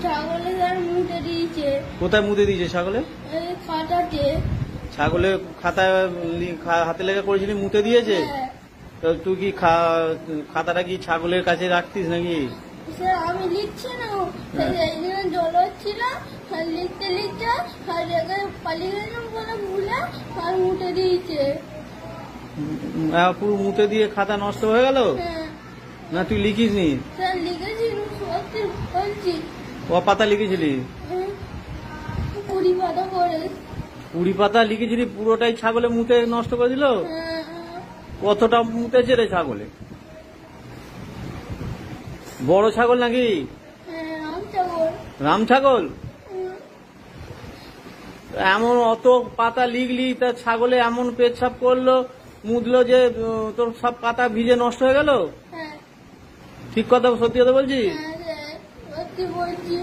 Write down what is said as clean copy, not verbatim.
ছাগলের মুটে দিয়েছে। কোথায় মুতে দিয়েছে ছাগলে? খাটাতে। ছাগলের খাতায় হাতে লেগে করেছিলি, মুতে দিয়েছে? তো তুই কি খাতাটা কি ছাগলের কাছে রাখতিস নাকি? আমি লিখছি না, জল হচ্ছিল, লিখতে লিখতে পালিয়ে গেলাম বলে ভুলে আর মুটে দিয়েছে। পুরো মুতে দিয়ে খাতা নষ্ট হয়ে গেল? না তুই লিখিস নি? লিখেছি, সত্যি বলছি। ক পাতা লিখেছিলি? 20 পাতা করে। 20 পাতা লিখেছিলি, পুরোটাই ছাগলে মুতে নষ্ট করে দিল? কতটা মুতেছে রে ছাগলে? বড় ছাগল নাকি? রাম ছাগল? এমন অত পাতা লিখলি, তা ছাগলে এমন পেচ্ছাপ করলো, মুদলো যে তোর সব পাতা ভিজে নষ্ট হয়ে গেল? ঠিক কথা, সত্যি কথা বলছিস? সত্যি বলছি।